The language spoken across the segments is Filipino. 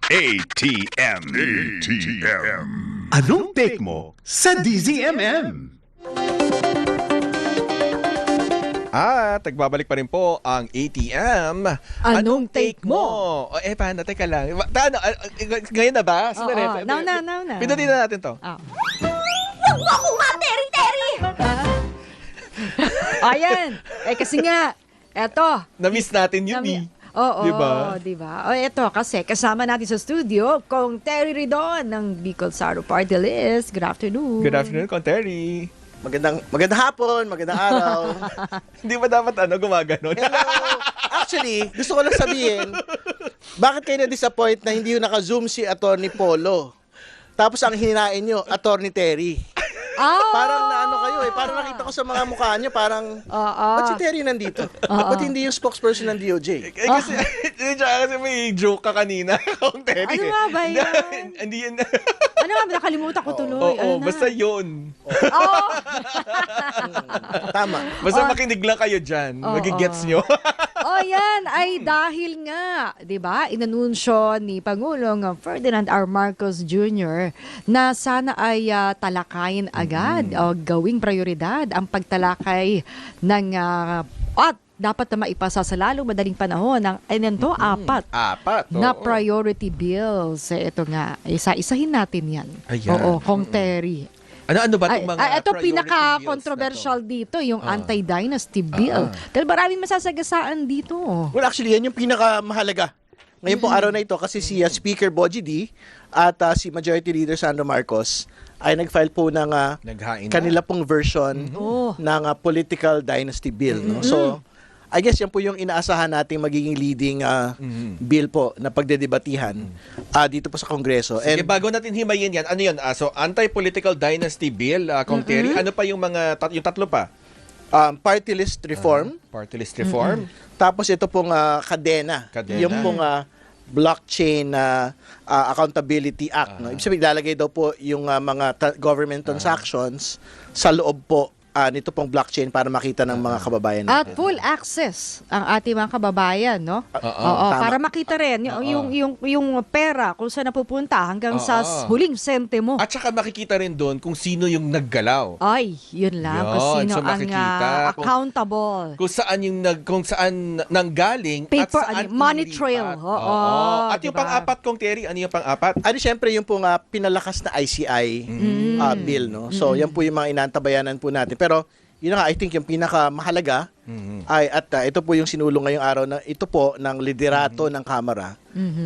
ATM. ATM. Anong take mo sa DZMM? At nagbabalik pa rin po ang ATM. Anong take mo? O, paano? Teka lang. Ngayon na ba? Oo, now na. Pindutin na natin to. Huwag mo akong materi-teri! Ayan. Kasi nga, eto. Na-miss natin yun eh. Oo, Diba? diba? O eto, kasi kasama natin sa studio kung Terry Ridon ng Bicol Saro Party List. Good afternoon. Good afternoon, Con Terry. Magandang hapon, magandang araw. Hindi ba dapat gumaganon? Hello. Actually, gusto ko lang sabihin, bakit kayo na-disappoint na hindi yung naka-zoom si Attorney Polo? Tapos ang hinain nyo, Attorney Terry. Parang naano kayo parang nakita ko sa mga mukha nyo, parang, ba't si Terry nandito? Ba't hindi yung spokesperson ng DOJ? Kasi may joke ka kanina, Con Terry. Ano nga ba yan? Hindi yan. Ano nga, nakalimutan ko tuloy. Oo, Ano na? basta yun. Tama. Basta makinig lang kayo dyan. Magigets nyo. Yan ay dahil nga, 'di ba? Inanunsyo ni Pangulong Ferdinand R. Marcos Jr. na sana ay talakayin agad o gawing prioridad ang pagtalakay ng at dapat na maipasa sa lalong madaling panahon ng apat na oo. priority bills. Ito nga, isa-isahin natin yan. Ayan. Oo, Kong Terry. Ano ba itong mga Ito priority pinaka-controversial dito, yung anti-dynasty bill. Dahil maraming masasagasaan dito. Well, actually, yan yung pinakamahalaga. Ngayon pong araw na ito kasi si Speaker Bogie D at si Majority Leader Sandro Marcos ay nag-file po ng Naghain na. kanila pong version ng political dynasty bill. No? So, I guess yan po yung inaasahan nating magiging leading bill po na pagdedebatihan dito po sa Kongreso. Sige, bago natin himayin yan, ano yun? So, anti-political dynasty bill, Kong Terry. Ano pa yung mga, yung tatlo pa? Party list reform. Party list reform. Tapos ito pong kadena. Kadena. Yung pong blockchain accountability act. No? Ibig sabihin, ilalagay daw po yung mga government transactions sa loob po nito pong blockchain para makita ng mga kababayan At natin. full access ang ating mga kababayan, no? Tama. Para makita rin yung pera kung saan napupunta hanggang sa huling sentimo. At saka makikita rin doon kung sino yung naggalaw. Ay, yun lang. Kung Yun, sino so ang makikita kung- accountable. Kung saan nanggaling at Paper, saan money ilipat. trail. Oo, At yung diba? pang-apat, Kong Terry, ano yung pang-apat? Syempre yung pong pinalakas na ICI bill. No? So, yan po yung mga inantabayanan po natin. Pero, yun na nga, I think yung pinakamahalaga ay, at ito po yung sinulong ngayong araw na ito po ng liderato ng Kamara.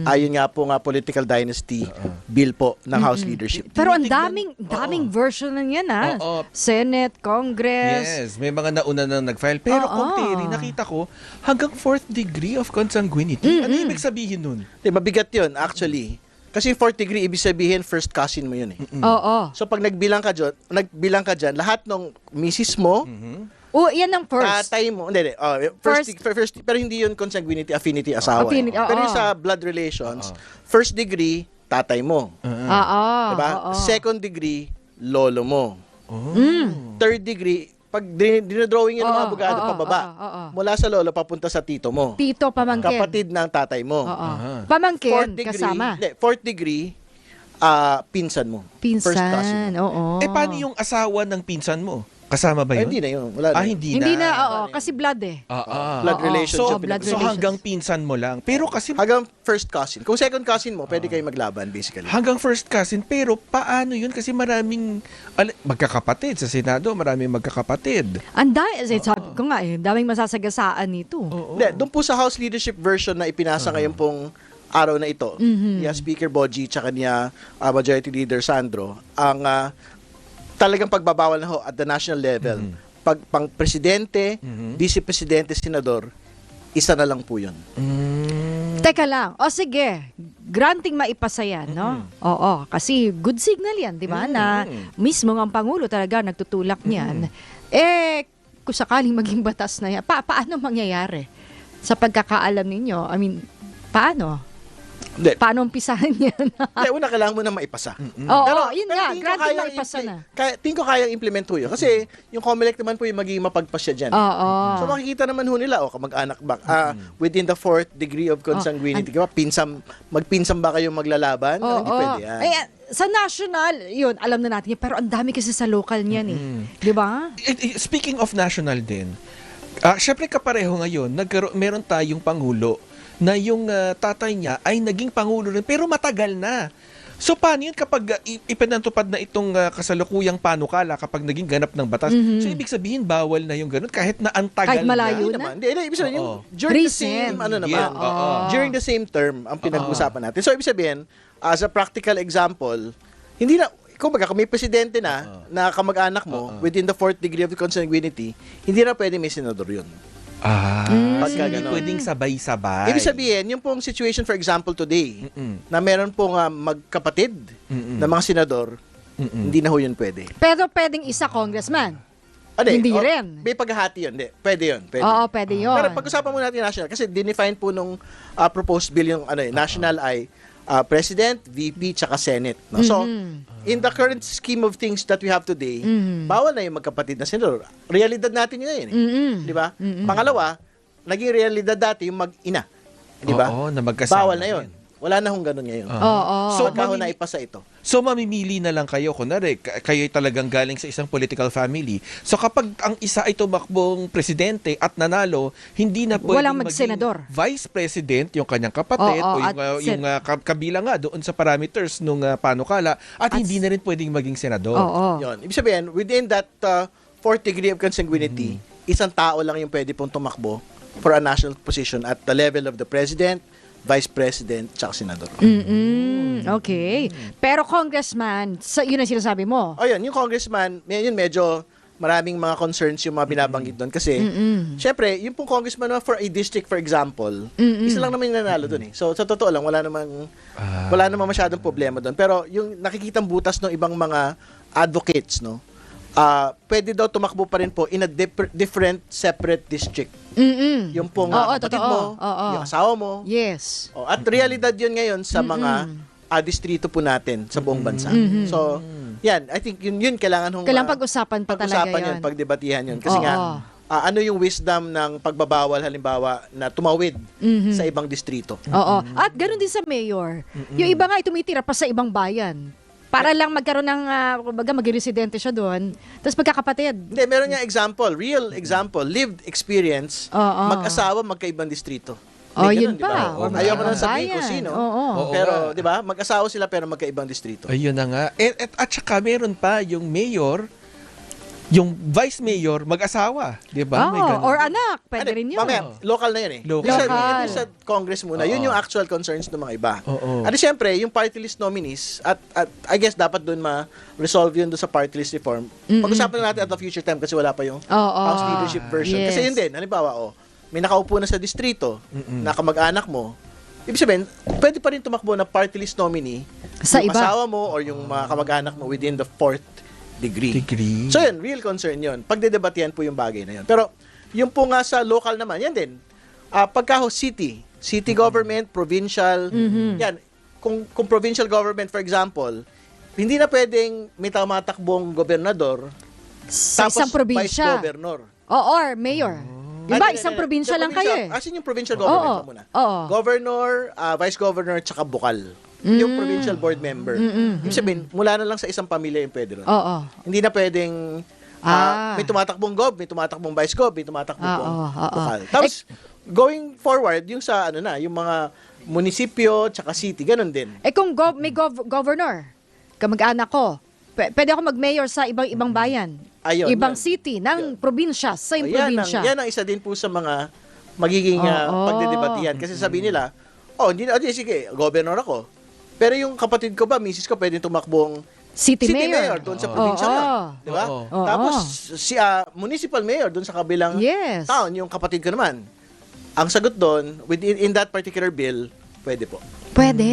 Ayun nga po political dynasty bill po ng House leadership. Pero ang daming version na yan, ha? Oo. Senate, Congress. Yes, may mga nauna na nag-file. Pero Kong Terry, nakita ko, hanggang 4th degree of consanguinity. Ano ibig sabihin nun? Mabigat yun, actually. Kasi yung 4th degree, ibig sabihin, first cousin mo yun eh. Oo. So, pag nagbilang ka dyan, lahat ng misis mo, Yan ang first. tatay mo, hindi, first, pero hindi yun consanguinity, affinity, asawa. Affinity, Pero oo. yung sa blood relations, first degree, tatay mo. Oo. Diba? Oo. Second degree, lolo mo. Third degree, pag dinodrawing yun ng mga abogado pababa, mula sa lolo papunta sa tito mo. Tito, pamangkin. Kapatid ng tatay mo. Oo. Pamangkin, Fourth degree, kasama. fourth degree, pinsan mo. Pinsan, First cousin mo. oo. Paano yung asawa ng pinsan mo? Kasama ba yun? Hindi na yun. Wala na. Hindi Hindi na, na. kasi blood eh. Blood Oo. relationship. So, blood so relations. hanggang pinsan mo lang. Pero kasi Hanggang first cousin. Kung second cousin mo, pwede kayo maglaban, basically. hanggang first cousin. Pero paano yun? Kasi maraming magkakapatid sa Senado. Maraming magkakapatid. Sabi ko nga daming masasagasaan nito. Hindi, doon po sa House Leadership version na ipinasa ngayon pong araw na ito, niya Speaker Bogie tsaka niya Majority Leader Sandro, ang talagang pagbabawal na ho at the national level. Pag pang presidente, vice-presidente, senador, isa na lang po yun. Teka lang. O sige, granting maipasa yan, no? Oo, kasi good signal yan, di ba? Na mismo ang Pangulo talaga nagtutulak niyan. Kung sakaling maging batas na yan, paano mangyayari? Sa pagkakaalam ninyo, I mean, paano? Hindi. Paano umpisahan yan? Hindi, una kailangan mo na maipasa. Oo, yun nga. tingin ko Granted kayang na ipasa na. tingin ko kayang implement ho yun. Kasi yung COMELEC naman po yung magiging mapagpasya dyan. Oo. So makikita naman ho nila, kamag-anak ba, within the 4th degree of consanguinity, magpinsam ba kayong maglalaban? Hindi pwede yan. Ay, sa national, yun, alam na natin yan. Pero ang dami kasi sa local niyan eh. Di ba? Speaking of national din, syempre kapareho ngayon, meron tayong Pangulo na yung tatay niya ay naging Pangulo rin, pero matagal na. So, paano yun kapag ipinatupad na itong kasalukuyang panukala kapag naging ganap ng batas? So, ibig sabihin, bawal na yung ganun kahit na ang tagal Kahit malayo na. na? Hindi, ibig sabihin, Oo. during the Recent. same, naman, Oo. during the same term, ang pinag-usapan natin. So, ibig sabihin, as a practical example, hindi na, kumbaga, kung may presidente na kamag-anak mo, within the 4th degree of consanguinity, hindi na pwede may senador yun. Pagka hindi ganon. pwedeng sabay-sabay. Ibig sabihin, yung pong situation, for example, today, na meron pong magkapatid na mga senador, hindi na ho yun pwede. Pero pwedeng isa congressman. Hindi rin. May paghahati yun. Hindi. Pwede yun. Pwede. Oo, pwede yun. Pero pag-usapan muna natin national, kasi dinefine po nung proposed bill yung national ay President, VP, tsaka Senate. No? So, in the current scheme of things that we have today, bawal na yung magkapatid na senador. Realidad natin yun ngayon. Di ba? Pangalawa, naging realidad dati yung mag-ina. Di ba? Oo, na magkasama Bawal na yun. Wala na hong ganun ngayon. Oo. So, pagka na ipasa ito. So, mamimili na lang kayo. Kunwari, kayo talagang galing sa isang political family. So, kapag ang isa ay tumakbong presidente at nanalo, hindi na pwedeng Walang maging magsenador. vice president, yung kanyang kapatid, Oo, o at kabilang nga doon sa parameters nung panukala, at hindi na rin pwedeng maging senador. Oo. Yun. Ibig sabihin, within that 4th degree of consanguinity, isang tao lang yung pwede pong tumakbo for a national position at the level of the president, vice president, tsaka senador. Okay. Pero congressman, yun ang sinasabi mo. O yun, yung congressman, yun medyo maraming mga concerns yung mga binabanggit doon. Kasi, syempre, yung pong congressman naman for a district, for example, isa lang naman yung nanalo doon eh. So, sa totoo lang, wala namang masyadong problema doon. Pero yung nakikitang butas ng ibang mga advocates, no, pwede daw tumakbo pa rin po in a different, separate district. Yung pong kapatid mo, yung asawa mo. Yes. At realidad yun ngayon sa mga distrito po natin sa buong bansa. So, yan, I think yun kailangan Pag-usapan pa talaga yun. pagdebatihan yun. Kasi nga, ano yung wisdom ng pagbabawal halimbawa na tumawid sa ibang distrito. Oo. At ganoon din sa mayor. Yung iba nga ay tumitira pa sa ibang bayan. Para lang magkaroon ng, mag-residente siya doon. Tapos magkakapatid. Hindi, meron nga real example, lived experience, mag-asawa, magkaibang distrito. May Yun ganun, di ba? pa. Ayaw ko nang Bayan. sabihin kung sino. Oo. Pero, di ba, mag-asawa sila pero magkaibang distrito. Ayun na nga. At saka meron pa yung mayor, yung vice mayor, mag-asawa. Di ba? May ganun. Or anak. Pwede rin yun. Mamaya, local na yun eh. Local. Yung sa Congress muna, yun yung actual concerns ng mga iba. Oo. At siyempre, yung party list nominees, at I guess dapat doon ma-resolve yun doon sa party list reform. Pag-usapan na natin at the future time kasi wala pa yung House leadership version. Yes. Kasi yun din, halimbawa, may nakaupo na sa distrito, na kamag-anak mo, ibig sabihin, pwede pa rin tumakbo na party list nominee Sa yung iba. asawa mo or yung mga kamag-anak mo within the 4th degree. So yun, real concern yun. Pagdedebatihan po yung bagay na yun. Pero yung po nga sa local naman, yan din. Pagka city government, provincial, yan. Kung provincial government, for example, hindi na pwedeng may tumatakbong gobernador Sa tapos isang probinsya. vice governor. Or mayor. Di ba, isang probinsya lang kayo eh. As in yung provincial government pa muna. Governor, vice governor, tsaka bukal. Yung provincial board member. Ibig sabihin, mula na lang sa isang pamilya yung pwede ron. Hindi na pwedeng may tumatakbong gov, may tumatakbong vice gov, may tumatakbong bukal. Tapos, going forward, yung sa yung mga munisipyo, tsaka city, ganun din. Kung may governor, kamag-anak ko, pwede ako mag-mayor sa ibang bayan. Ayun, ibang yan. city ng probinsya, same probinsya. Yan ang isa din po sa mga magiging pagdedebatihan. Kasi sabihin nila, sige, governor ako. Pero yung kapatid ko ba, misis ko, pwedeng tumakbong City mayor. doon sa probinsya lang. Di ba? Tapos, si municipal mayor doon sa kabilang town, yung kapatid ko naman. Ang sagot doon, in that particular bill, pwede po. Pwede.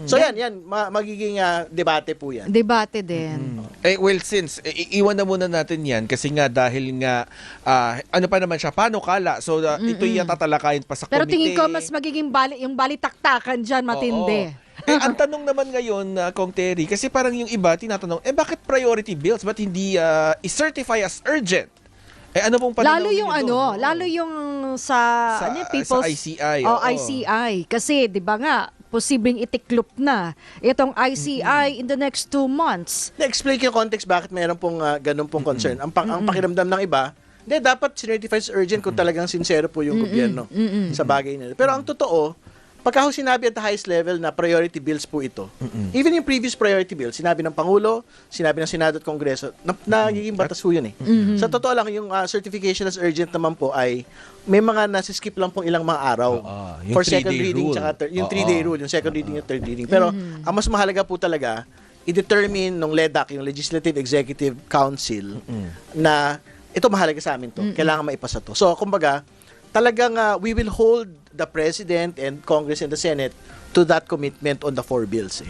So yan, magiging debate po yan. Debate din. Well, since iwan na muna natin yan kasi nga dahil nga ano pa naman siya, panukala. So ito'y tatalakayin pa sa Pero komite. tingin ko mas magiging yung balitaktakan dyan matindi. Ang tanong naman ngayon, Kong Terry, kasi parang yung iba tinatanong, bakit priority bills? Ba't hindi i-certify as urgent? Ano pong pananaw Lalo yung ninyo doon? lalo yung sa sa ICI. Oh, oo. ICI. Kasi, di ba nga, posibleng itiklop na itong ICI in the next 2 months. Na-explain ko yung context bakit mayroon pong ganun pong concern. Ang pakiramdam ng iba, hindi, dapat sinertify as urgent kung talagang sincero po yung gobyerno sa bagay nila. Pero ang totoo, pagka ho sinabi at the highest level na priority bills po ito, even yung previous priority bill, sinabi ng Pangulo, sinabi ng Senado at Kongreso, nagiging batas ho yun eh. Sa totoo lang, yung certification as urgent naman po ay may mga nasiskip lang pong ilang mga araw yung for second 3-day reading, rule. tsaka yung 3-day rule, yung second reading yung third reading. Pero ang mas mahalaga po talaga, i-determine ng LEDAC, yung Legislative Executive Council, na ito mahalaga sa amin to, kailangan maipasa to. So, kumbaga, talagang we will hold the President and Congress and the Senate to that commitment on the 4 bills.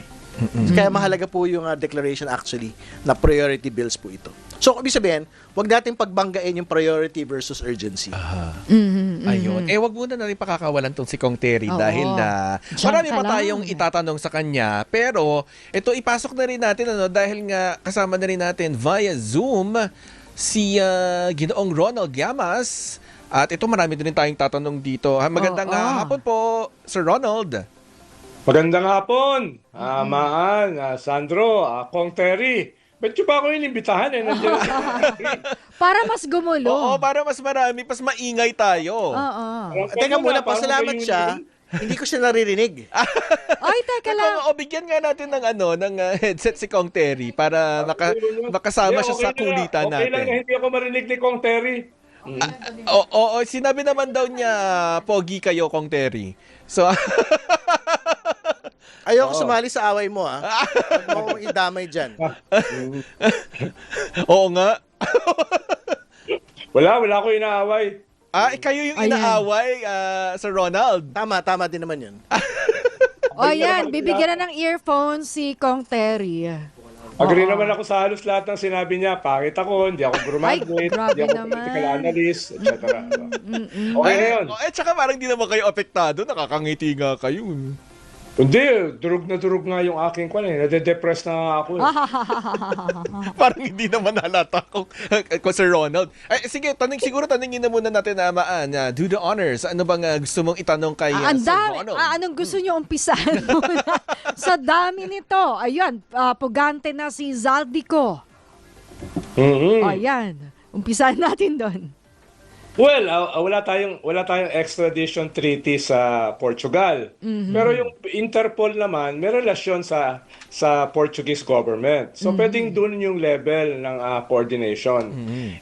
Kaya mahalaga po yung declaration actually na priority bills po ito. So, ibig sabihin, wag nating pagbanggain yung priority versus urgency. Ayun. Wag muna na rin pakakawalan tong si Kong Terry Oo. dahil na Diyan marami ka pa lang. tayong itatanong sa kanya. Pero ito ipasok na rin natin dahil nga kasama na rin natin via Zoom si Ginoong Ronald Llamas. At ito marami din tayong tatanong dito. Magandang hapon po, Sir Ronald. Magandang hapon, Maan, Sandro, Kong Terry. Ba't nyo pa ako inimbitahan nandiyan si Kong Terry. Para mas gumulo. Oo, para mas marami, mas maingay tayo. Oo. Teka muna, Parang pasalamat reunion. siya. Hindi ko siya naririnig. Ay, teka lang. Bigyan nga natin ng ng headset si Kong Terry para makasama siya sa kulitan Okay lang na natin. hindi ako marinig ni Kong Terry. Oo, sinabi naman daw niya, pogi kayo, Kong Terry. So, Ayoko sumali sa away mo, ha? Huwag mo akong idamay dyan. oo nga. Wala ako inaaway. Kayo yung Ayan. inaaway, Sir Ronald. Tama din naman yun. O yan, bibigyan na ng earphones si Kong Terry. Agree naman ako sa halos lahat ng sinabi niya. Pangit ako, hindi ako graduate, grabe hindi ako naman. political analyst, etc. Okay na yun. Tsaka parang di naman kayo apektado, nakakangiti nga kayo. Hindi, durog na durog nga yung aking kwan eh. Nade-depress na nga ako eh. Parang hindi naman halata ko Sir Ronald. Sige, tanungin na muna natin Maan. Do the honors. Ano bang gusto mong itanong kay Ang Sir dami. Ronald? Anong gusto nyo umpisahan muna? Sa dami nito. Ayun, pugante na si Zaldico. Ayan. Umpisahan natin doon. Well, wala tayong extradition treaty sa Portugal. Pero yung Interpol naman may relasyon sa Portuguese government. So pwedeng doon yung level ng coordination.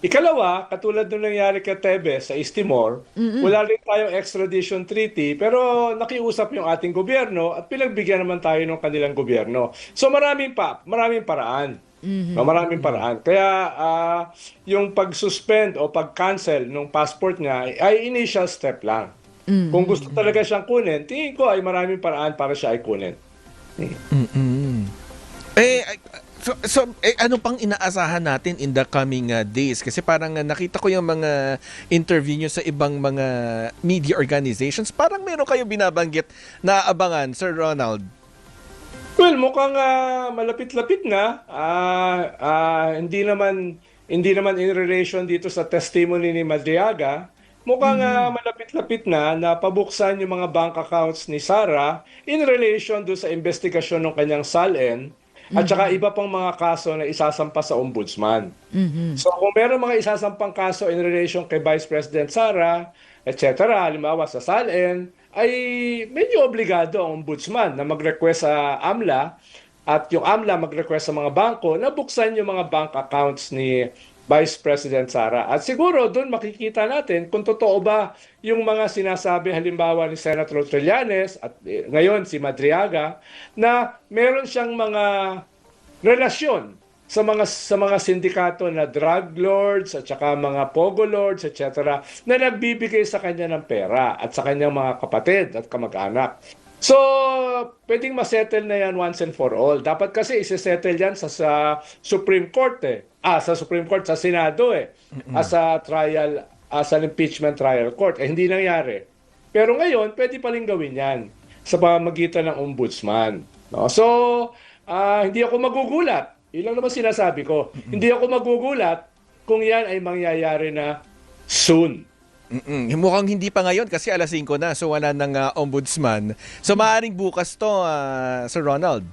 Ikalawa, katulad nung nangyari kay Tebes sa East Timor, wala rin tayong extradition treaty pero nakiusap yung ating gobyerno at pinagbigyan naman tayo ng kanilang gobyerno. So maraming paraan. Maraming paraan. Kaya yung pag-suspend o pag-cancel ng passport niya ay initial step lang. Kung gusto talaga siyang kunin, tingin ko ay maraming paraan para siya ay kunin. Ano pang inaasahan natin in the coming days? Kasi parang nakita ko yung mga interview nyo sa ibang mga media organizations. Parang meron kayo binabanggit na abangan, Sir Ronald. Well, mukhang malapit-lapit na. Hindi naman in relation dito sa testimony ni Madriaga. Mukhang malapit-lapit na pabuksan yung mga bank accounts ni Sara in relation do sa investigasyon ng kanyang SALN at saka iba pang mga kaso na isasampa sa ombudsman. So kung meron mga isasampang kaso in relation kay Vice President Sara, etc., halimbawa sa SALN, ay medyo obligado ang ombudsman na mag-request sa AMLA at yung AMLA mag-request sa mga bangko na buksan yung mga bank accounts ni Vice President Sara. At siguro doon makikita natin kung totoo ba yung mga sinasabi halimbawa ni Senator Trillanes at ngayon si Madriaga na meron siyang mga relasyon sa mga sindikato na drug lords at saka mga pogo lords, etc., na nagbibigay sa kanya ng pera at sa kanyang mga kapatid at kamag-anak. So, pwedeng masettle na yan once and for all. Dapat kasi isisettle yan sa Supreme Court eh. Sa Supreme Court, sa Senado eh. As a trial, as an impeachment trial court. Hindi nangyari. Pero ngayon, pwede pa rin gawin yan sa pamamagitan ng ombudsman. No? So, hindi ako magugulat. Yun lang naman sinasabi ko. Hindi ako magugulat kung yan ay mangyayari na soon. Mukhang hindi pa ngayon kasi alas 5 na, so wala nang ombudsman. So maaaring bukas to, Sir Ronald.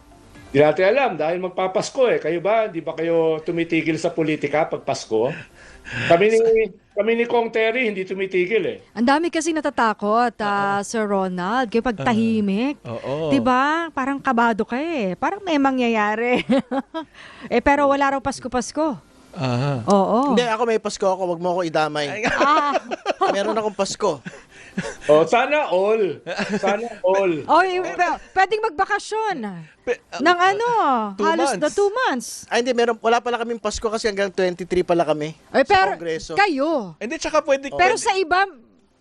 Di natin alam dahil magpapasko eh. Kayo ba? Di ba kayo tumitigil sa politika pag Pasko? Kami ni Kong Terry hindi tumitigil eh. Ang dami kasi natatakot, Sir Ronald, kaya pag tahimik. Oo. 'Di ba? Parang kabado ka eh. Parang may mangyayari. Pero wala raw Pasko-Pasko. Aha. Oo. Hindi, ako may Pasko ako. Wag mo ako idamay. Ah. Meron akong Pasko. Sana all. Sana all. Pwedeng magbakasyon. Ng 2 halos months. na 2 months. Hindi, wala pala kaming Pasko kasi hanggang 23 pala kami sa Pero Kongreso. kayo. Hindi, tsaka pwede. Pero sa iba,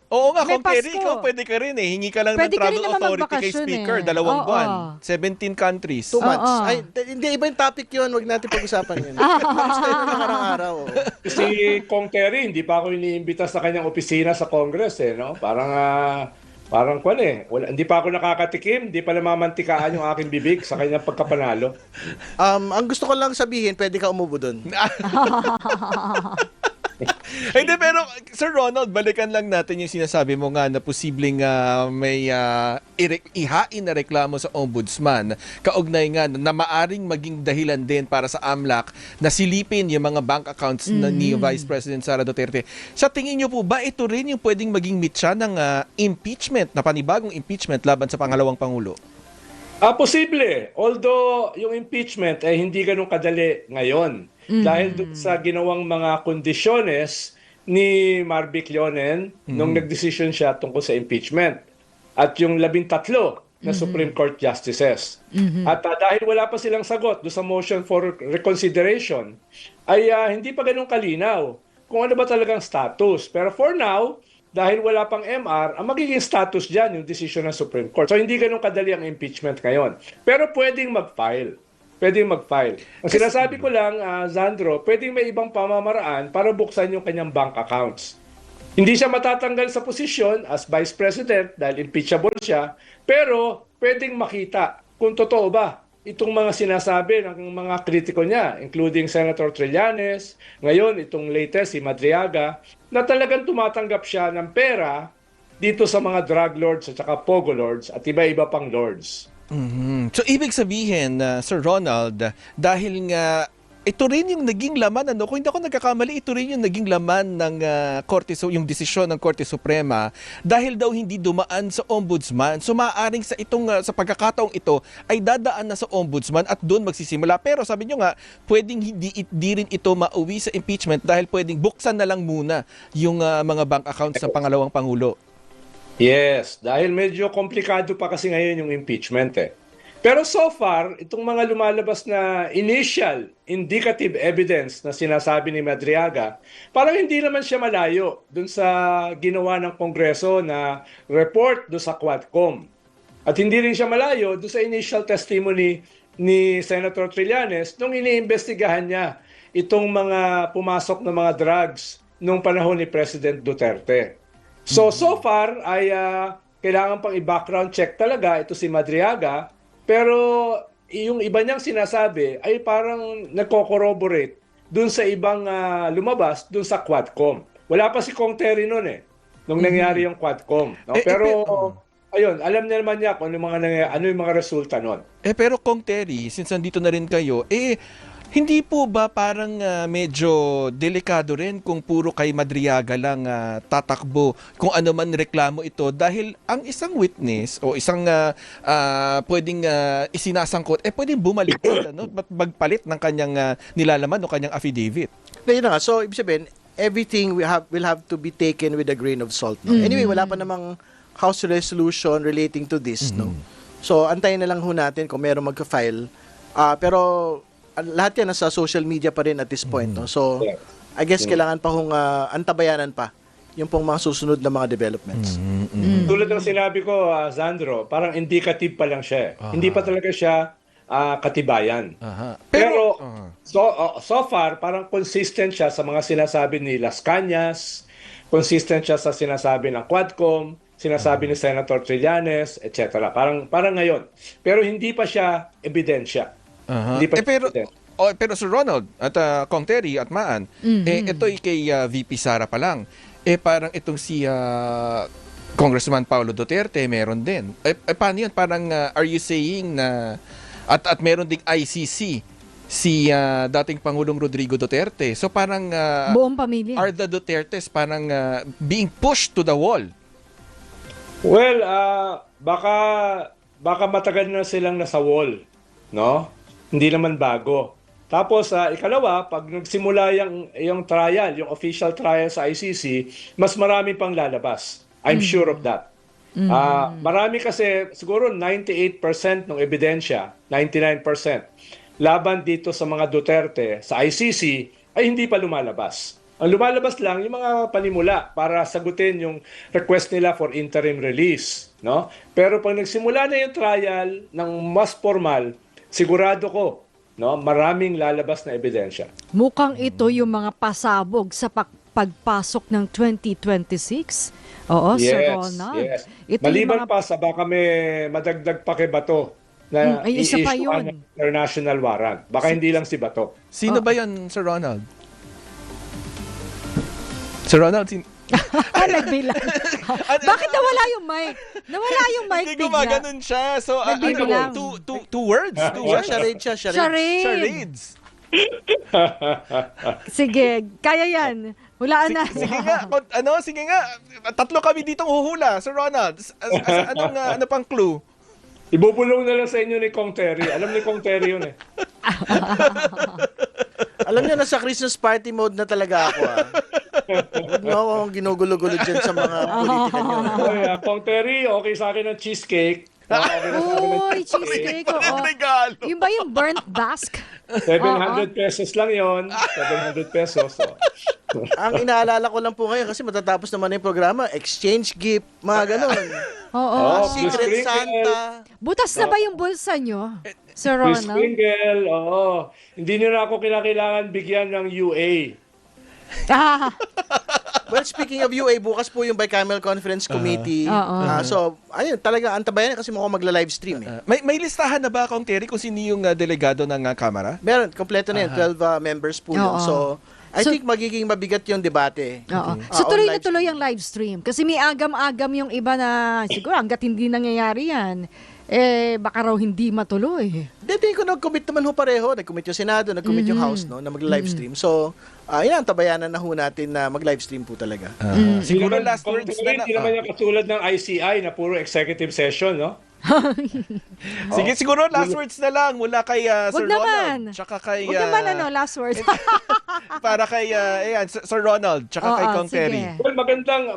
Oo nga, may kung Terry, Pasko. ikaw pwede ka rin eh. Hingi ka lang Pwede ng ka rin travel naman authority kay magbakasyon speaker, eh. 2 Oo. buwan, 17 countries. 2 months. Oo. Ay, hindi, iba yung topic yun. Wag natin pag-usapan yun. Kamusta yun ng araw-araw? Si Kong Terry, hindi pa ako iniimbita sa kanyang opisina sa Congress eh, no? Parang kwan eh. Hindi pa ako nakakatikim, hindi pa namamantikaan yung aking bibig sa kanyang pagkapanalo. Ang gusto ko lang sabihin, pwede ka umubo dun. Hindi, pero Sir Ronald, balikan lang natin yung sinasabi mo nga na posibleng may ihain na reklamo sa ombudsman. Kaugnay nga na maaring maging dahilan din para sa AMLAC na silipin yung mga bank accounts ni Vice President Sara Duterte. Sa tingin niyo po ba ito rin yung pwedeng maging mitsa ng impeachment, na panibagong impeachment laban sa pangalawang Pangulo? Posible. Although yung impeachment ay hindi ganun kadali ngayon. Dahil sa ginawang mga kondisyones ni Marvic Leonen nung nagdesisyon siya tungkol sa impeachment. At yung 13 na Supreme Court Justices. At dahil wala pa silang sagot do sa motion for reconsideration, ay hindi pa ganun kalinaw kung ano ba talagang status. Pero for now, dahil wala pang MR, ang magiging status dyan yung decision ng Supreme Court. So hindi ganun kadali ang impeachment ngayon. Pero pwedeng mag-file. Ang sinasabi ko lang, Zandro, pwedeng may ibang pamamaraan para buksan yung kanyang bank accounts. Hindi siya matatanggal sa posisyon as Vice President dahil impeachable siya, pero pwedeng makita kung totoo ba itong mga sinasabi ng mga kritiko niya, including Senator Trillanes, ngayon itong latest si Madriaga, na talagang tumatanggap siya ng pera dito sa mga drug lords at saka pogo lords at iba-iba pang lords. So ibig sabihin, Sir Ronald, dahil nga ito rin yung naging laman, kung hindi ako nagkakamali, ito rin yung naging laman ng yung desisyon ng Korte Suprema dahil daw hindi dumaan sa ombudsman. So maaaring sa pagkakataong ito ay dadaan na sa ombudsman at doon magsisimula. Pero sabi nyo nga, pwedeng hindi rin ito mauwi sa impeachment dahil pwedeng buksan na lang muna yung mga bank accounts ng pangalawang Pangulo. Yes, dahil medyo komplikado pa kasi ngayon yung impeachment eh. Pero so far, itong mga lumalabas na initial indicative evidence na sinasabi ni Madriaga, parang hindi naman siya malayo dun sa ginawa ng Kongreso na report dun sa Quadcom. At hindi rin siya malayo dun sa initial testimony ni Senator Trillanes nung iniimbestigahan niya itong mga pumasok na mga drugs nung panahon ni President Duterte. So far ay kailangan pang i-background check talaga ito si Madriaga, pero yung iba niyang sinasabi ay parang nagko-corroborate dun sa ibang lumabas dun sa Quadcom. Wala pa si Kong Terry noon nung nangyari yung Quadcom. No? Pero ayun, alam niya naman niya kung ano yung mga resulta noon. Pero Kong Terry, since nandito na rin kayo, hindi po ba parang medyo delikado rin kung puro kay Madriaga lang tatakbo kung ano man reklamo ito dahil ang isang witness o isang pwedeng isinasangkot pwedeng bumalik magpalit ng kanyang nilalaman o kanyang affidavit. Yun na nga. So, ibig sabihin, everything will have to be taken with a grain of salt. No? Anyway, wala pa namang House resolution relating to this. No? So, antayin na lang ho natin kung meron magka-file. Pero lahat yan nasa social media pa rin at this point. No? So, I guess kailangan pa hong antabayanan pa yung pong mga susunod na mga developments. Tulad ng sinabi ko, Sandro, parang indicative pa lang siya. Hindi pa talaga siya katibayan. Aha. Pero Aha. so far, parang consistent siya sa mga sinasabi ni Las Cañas, consistent siya sa sinasabi ng Quadcom, sinasabi ni Senator Trillanes, etc. Parang ngayon. Pero hindi pa siya ebidensya. Aha. Hindi pa Pero Sir Ronald at Kong Terry at Maan, ito'y kay VP Sara pa lang. Parang itong si Congressman Paulo Duterte meron din. Paano yun? Parang are you saying na at meron ding ICC si dating Pangulong Rodrigo Duterte. So parang Buong pamilya. are the Dutertes parang being pushed to the wall? Well, baka matagal na silang nasa wall, no? Hindi naman bago. Tapos, ikalawa, pag nagsimula yung trial, yung official trial sa ICC, mas marami pang lalabas. I'm sure of that. Marami kasi, siguro 98% ng ebidensya, 99%, laban dito sa mga Duterte sa ICC ay hindi pa lumalabas. Ang lumalabas lang yung mga panimula para sagutin yung request nila for interim release, no? Pero pag nagsimula na yung trial ng mas formal, sigurado ko, no, maraming lalabas na ebidensya. Mukhang ito yung mga pasabog sa pagpasok ng 2026. Oo, Sir Ronald. Yes. Ito Maliban yung mga... pa sa baka may madagdag pa kay Bato na ay, isa pa i-issue yun. ng international warrant. Baka hindi lang si Bato. Sino ba yan, Sir Ronald? Sir Ronald, Nagbilang. Bakit nawala yung mic? Nawala yung mic hindi bigla. gumaganon siya. So, Nagbibilang. two words? Two words? Charade siya, charade. Charade. Charades. Sige, kaya yan. Hulaan na. Sige nga, sige nga. Tatlo kami ditong huhula, Sir Ronald. Ano pang clue? Ibubulong na lang sa inyo ni Kong Terry. Alam ni Kong Terry yun eh. Alam niyo, nasa Christmas party mode na talaga ako. Huwag niyo akong ginugulo-gulo dyan sa mga politika niyo. Oy, Kong Terry, okay sa akin ng cheesecake. Okay na sa akin ng Uy, cheesecake. Oo. regalo. Yung ba yung burnt bask? 700 pesos lang yon. 700 pesos. So. Ang inaalala ko lang po ngayon kasi matatapos naman na yung programa, exchange gift, mga ganun. Oo. Secret Blue Santa. Butas na ba yung bulsa nyo, Sir Chris Ronald? Kringle, oo. Hindi nyo na ako kinakailangan bigyan ng UA. Ah, Well, speaking of UA, bukas po yung Bicameral Conference Committee. So, ayun, talaga antabayan kasi mukhang magla-live stream. May listahan na ba, Kong Terry, kung sino yung delegado ng Kamara? Meron, kompleto na yun. 12 members po yun. Oo. So, I So- think magiging mabigat yung debate. oo. So tuloy na live tuloy ang live stream. Kasi may agam-agam yung iba na siguro hanggat hindi nangyayari yan, baka raw hindi matuloy. Tingin ko nag-commit naman ho pareho. Nag-commit yung Senado, nag-commit yung House no, na mag-live stream. So, inantabayanan na ho natin na mag-live stream po talaga. Siguro Hindi naman- last Kong words Terry, na Hindi naman yung katulad ng ICI na puro executive session, no? Sige, siguro last words na lang mula kay Sir Wag naman. Ronald. Tsaka kay... Huwag naman last words. para kay Sir Ronald. Tsaka kay Oo, Kong sige. Terry. Well,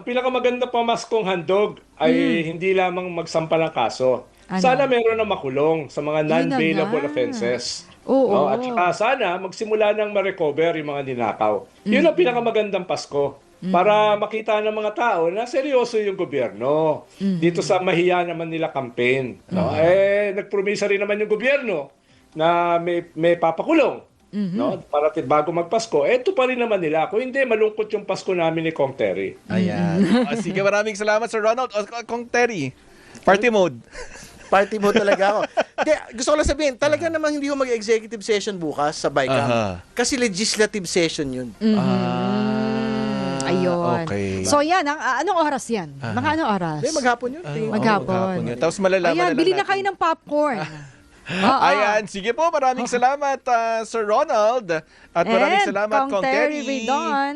pinakamagandang pamaskong handog ay hindi lamang magsampa ng kaso. Ano? Sana meron na makulong sa mga Yun na non-bailable nga. offenses. Oo. No? At saka sana magsimula nang ma-recover yung mga ninakaw. Yun ang pinakamagandang Pasko. Para makita ng mga tao na seryoso yung gobyerno. Dito sa mahiya naman nila campaign. No? Nagpromisa rin naman yung gobyerno na may papakulong. No? Para bago magpasko. Ito pa rin naman nila. Kung hindi, malungkot yung Pasko namin ni Kong Terry. Ayan. Sige, maraming salamat, Sir Ronald. Kong Terry, party mode. Party mo talaga ako. Gusto ko lang sabihin, talaga namang hindi ko mag-executive session bukas sa Bicam. Kasi legislative session yun. Ayun. Okay. So yan, anong oras yan? Mga anong oras? Maghapon yun. Maghapon. Tapos malalaman Ayan, na lang bili na natin. kayo ng popcorn. Ayan, sige po, maraming salamat Sir Ronald at maraming salamat Kong Kong Terry Terry. Vidon.